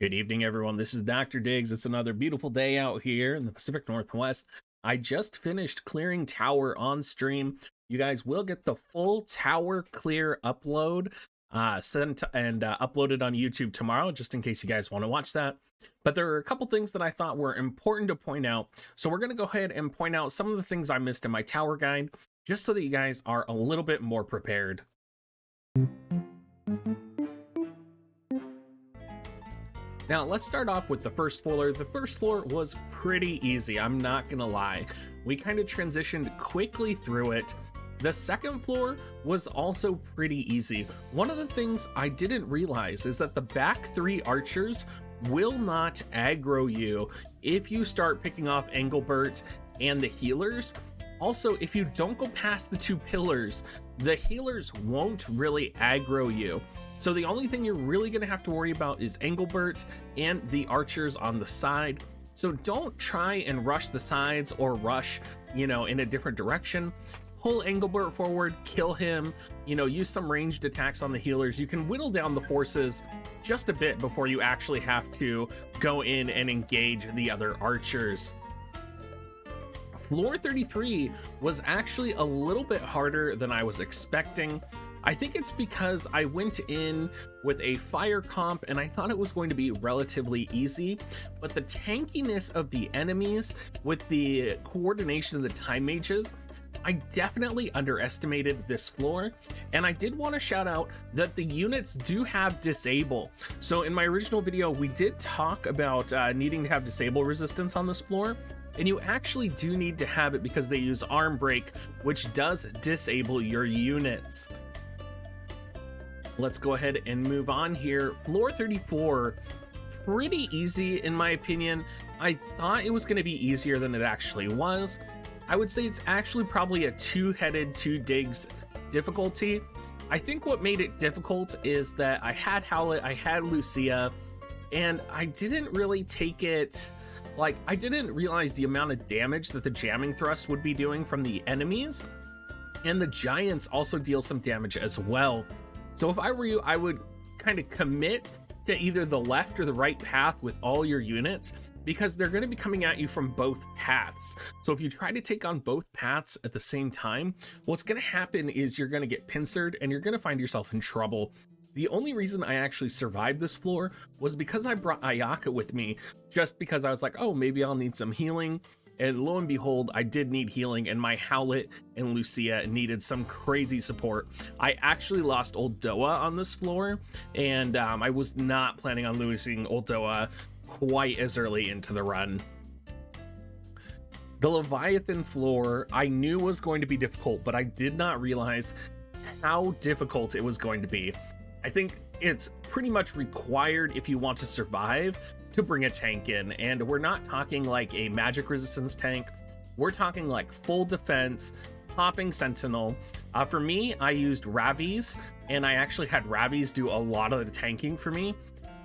Good evening, everyone. This is Dr. Diggs. It's another beautiful day out here in the Pacific Northwest. I just finished clearing tower on stream. You guys will get the full tower clear upload sent and uploaded on YouTube tomorrow, just in case you guys want to watch that. But there are a couple things that I thought were important to point out. So we're going to go ahead and point out some of the things I missed in my tower guide, just so that you guys are a little bit more prepared. Now, let's start off with the first floor. The first floor was pretty easy, I'm not gonna lie. We kind of transitioned quickly through it. The second floor was also pretty easy. One of the things I didn't realize is that the back three archers will not aggro you if you start picking off Engelbert and the healers. Also, if you don't go past the two pillars, the healers won't really aggro you. So the only thing you're really going to have to worry about is Engelbert and the archers on the side. So don't try and rush the sides or rush, in a different direction. Pull Engelbert forward, kill him, use some ranged attacks on the healers. You can whittle down the forces just a bit before you actually have to go in and engage the other archers. Floor 33 was actually a little bit harder than I was expecting. I think it's because I went in with a fire comp and I thought it was going to be relatively easy, but the tankiness of the enemies with the coordination of the time mages, I definitely underestimated this floor. And I did want to shout out that the units do have disable. So in my original video, we did talk about needing to have disable resistance on this floor. And you actually do need to have it because they use arm break, which does disable your units. Let's go ahead and move on here. Floor 34, pretty easy in my opinion. I thought it was going to be easier than it actually was. I would say it's actually probably a two-headed, two digs difficulty. I think what made it difficult is that I had Howlett, I had Lucia, and I didn't really take it, I didn't realize the amount of damage that the jamming thrust would be doing from the enemies. And the giants also deal some damage as well. So if I were you, I would kind of commit to either the left or the right path with all your units, because they're going to be coming at you from both paths. So if you try to take on both paths at the same time, what's going to happen is you're going to get pincered and you're going to find yourself in trouble. The only reason I actually survived this floor was because I brought Ayaka with me, just because I was like, oh, maybe I'll need some healing. And lo and behold, I did need healing, and my Howlett and Lucia needed some crazy support. I actually lost Old Doa on this floor, and I was not planning on losing Old Doa quite as early into the run. The Leviathan Floor I knew was going to be difficult, but I did not realize how difficult it was going to be. I think it's pretty much required if you want to survive to bring a tank in, and we're not talking like a magic resistance tank. We're talking like full defense, popping sentinel. For me, I used Ravi's, and I actually had Ravi's do a lot of the tanking for me.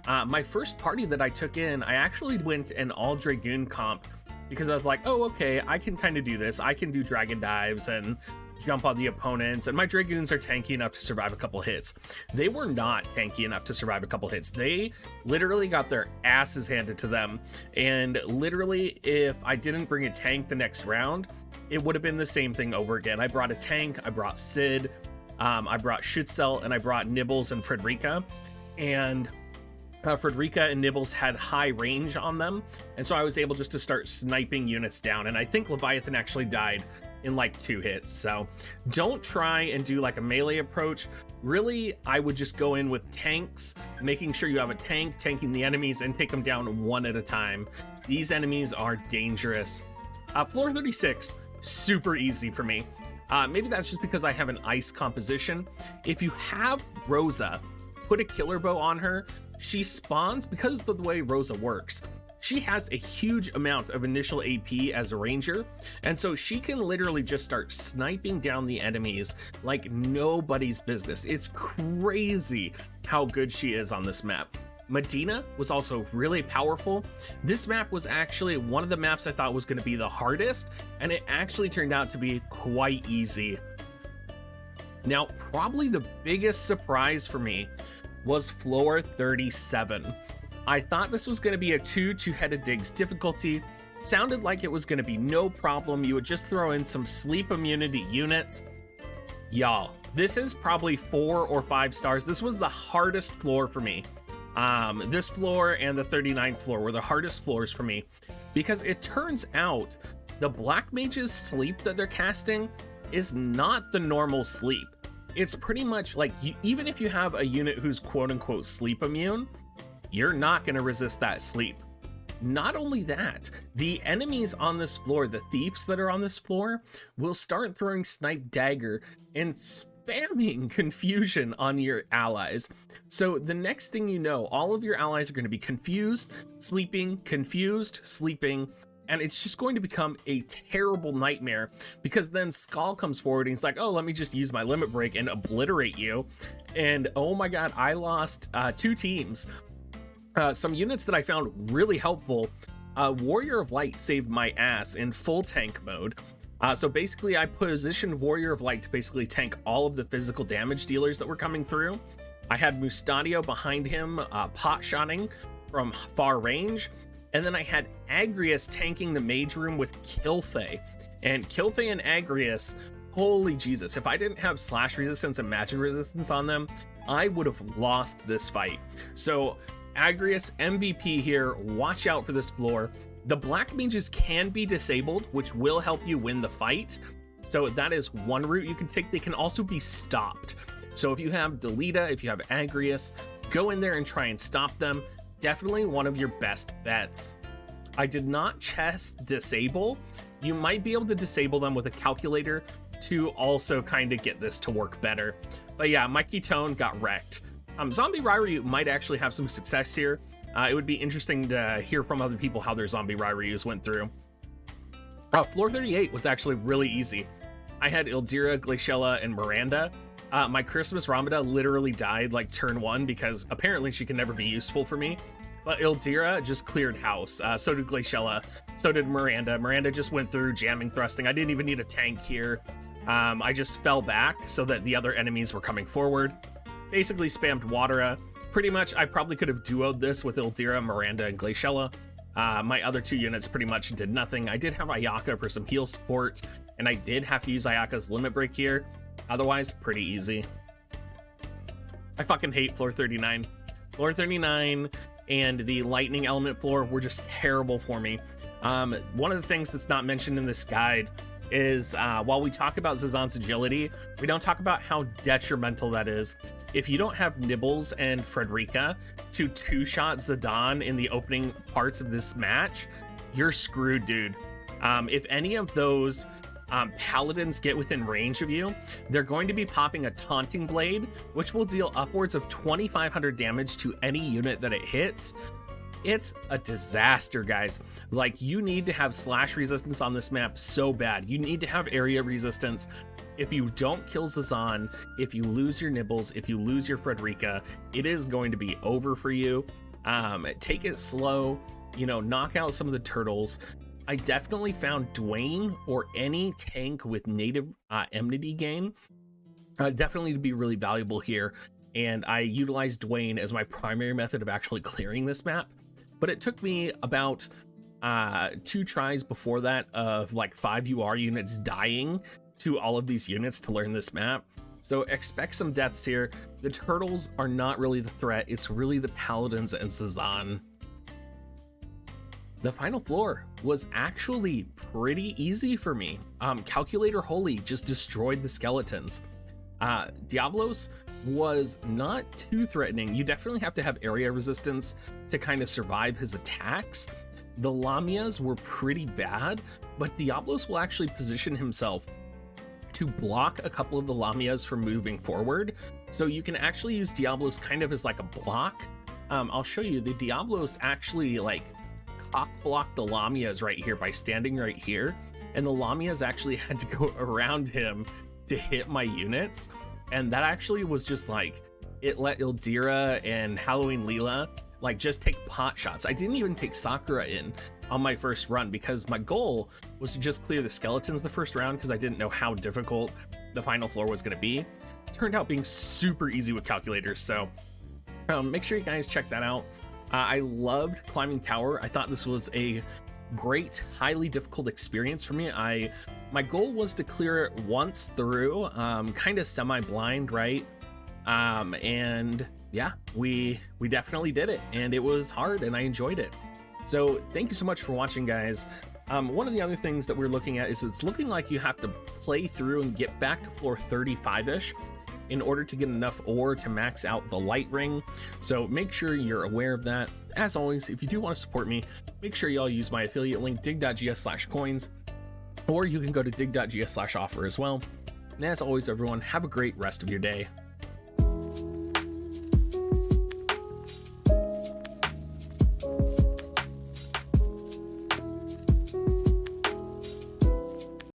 My first party that I took in, I actually went an all Dragoon comp because I was like, oh, okay, I can kind of do this. I can do dragon dives and jump on the opponents, and my Dragoons are tanky enough to survive a couple hits. They were not tanky enough to survive a couple hits. They literally got their asses handed to them, and literally if I didn't bring a tank the next round, it would have been the same thing over again. I brought a tank, I brought Sid, I brought Schutzel, and I brought Nibbles and Frederica, and Frederica and Nibbles had high range on them, and so I was able just to start sniping units down, and I think Leviathan actually died in like 2 hits. So don't try and do like a melee approach. Really, I would just go in with tanks, making sure you have a tank, tanking the enemies, and take them down one at a time. These enemies are dangerous. Floor 36, super easy for me. Maybe that's just because I have an ice composition. If you have Rosa, put a killer bow on her. She spawns, because of the way Rosa works, she has a huge amount of initial AP as a ranger, and so she can literally just start sniping down the enemies like nobody's business. It's crazy how good she is on this map. Medina was also really powerful. This map was actually one of the maps I thought was going to be the hardest, and it actually turned out to be quite easy. Now, probably the biggest surprise for me was floor 37. I thought this was going to be a 2 two-headed digs difficulty. Sounded like it was going to be no problem. You would just throw in some sleep immunity units. Y'all, this is probably 4 or 5 stars. This was the hardest floor for me. This floor and the 39th floor were the hardest floors for me, because it turns out the Black Mage's sleep that they're casting is not the normal sleep. It's pretty much like, even if you have a unit who's quote-unquote sleep immune, you're not going to resist that sleep. Not only that, the enemies on this floor, the thieves that are on this floor, will start throwing Snipe Dagger and spamming confusion on your allies. So the next thing you know, all of your allies are going to be confused, sleeping, and it's just going to become a terrible nightmare, because then Skull comes forward and he's like, oh, let me just use my limit break and obliterate you. And oh my god, I lost 2 teams. Some units that I found really helpful. Warrior of Light saved my ass in full tank mode. So basically I positioned Warrior of Light to basically tank all of the physical damage dealers that were coming through. I had Mustadio behind him, pot-shotting from far range. And then I had Agrius tanking the mage room with Kilfey. And Kilfey and Agrius, holy Jesus, if I didn't have slash resistance and magic resistance on them, I would have lost this fight. So Agrius MVP here, watch out for this floor. The Black Mages can be disabled, which will help you win the fight. So that is one route you can take. They can also be stopped. So if you have Delita, if you have Agrius, go in there and try and stop them. Definitely one of your best bets. I did not chest disable. You might be able to disable them with a calculator to also kind of get this to work better. But yeah, Mikey Tone got wrecked. Zombie Ryryu might actually have some success here. It would be interesting to hear from other people how their Zombie Ryryus went through. Floor 38 was actually really easy. I had Ildira, Glaciella, and Miranda. My Christmas Ramada literally died like turn 1 because apparently she can never be useful for me. But Ildira just cleared house. So did Glaciella. So did Miranda. Miranda just went through jamming, thrusting. I didn't even need a tank here. I just fell back so that the other enemies were coming forward. Basically spammed Watera. Pretty much, I probably could have duoed this with Ildira, Miranda, and Glaciella. My other 2 units pretty much did nothing. I did have Ayaka for some heal support, and I did have to use Ayaka's limit break here. Otherwise, pretty easy. I fucking hate floor 39. Floor 39 and the lightning element floor were just terrible for me. One of the things that's not mentioned in this guide is while we talk about Zazan's agility, we don't talk about how detrimental that is. If you don't have Nibbles and Frederica to 2-shot Zidane in the opening parts of this match, you're screwed, dude. If any of those paladins get within range of you, they're going to be popping a Taunting Blade, which will deal upwards of 2,500 damage to any unit that it hits. It's a disaster, guys. Like, you need to have slash resistance on this map so bad. You need to have area resistance. If you don't kill Zazan, if you lose your Nibbles, if you lose your Frederica, it is going to be over for you. Take it slow, you know, knock out some of the turtles. I definitely found Dwayne or any tank with native enmity gain definitely to be really valuable here. And I utilized Dwayne as my primary method of actually clearing this map. But it took me about 2 tries before that of like 5 UR units dying to all of these units to learn this map. So expect some deaths here. The turtles are not really the threat. It's really the paladins and Zazan. The final floor was actually pretty easy for me. Calculator Holy just destroyed the skeletons. Diablos was not too threatening. You definitely have to have area resistance to kind of survive his attacks. The Lamias were pretty bad, but Diablos will actually position himself to block a couple of the Lamias from moving forward. So you can actually use Diablos kind of as like a block. I'll show you. The Diablos actually like cock blocked the Lamias right here by standing right here. And the Lamias actually had to go around him to hit my units. And that actually was just like, it let Ildira and Halloween Leela like just take pot shots. I didn't even take Sakura in on my first run because my goal was to just clear the skeletons the first round because I didn't know how difficult the final floor was going to be. It turned out being super easy with calculators. So make sure you guys check that out. I loved climbing tower. I thought this was a great, highly difficult experience for me. My goal was to clear it once through, kind of semi-blind, right? And yeah, we definitely did it, and it was hard, and I enjoyed it. So thank you so much for watching, guys. One of the other things that we're looking at is it's looking like you have to play through and get back to floor 35-ish in order to get enough ore to max out the light ring. So make sure you're aware of that. As always, if you do want to support me, make sure y'all use my affiliate link, dig.gs/coins, or you can go to dig.gs/offer as well. And as always, everyone, have a great rest of your day.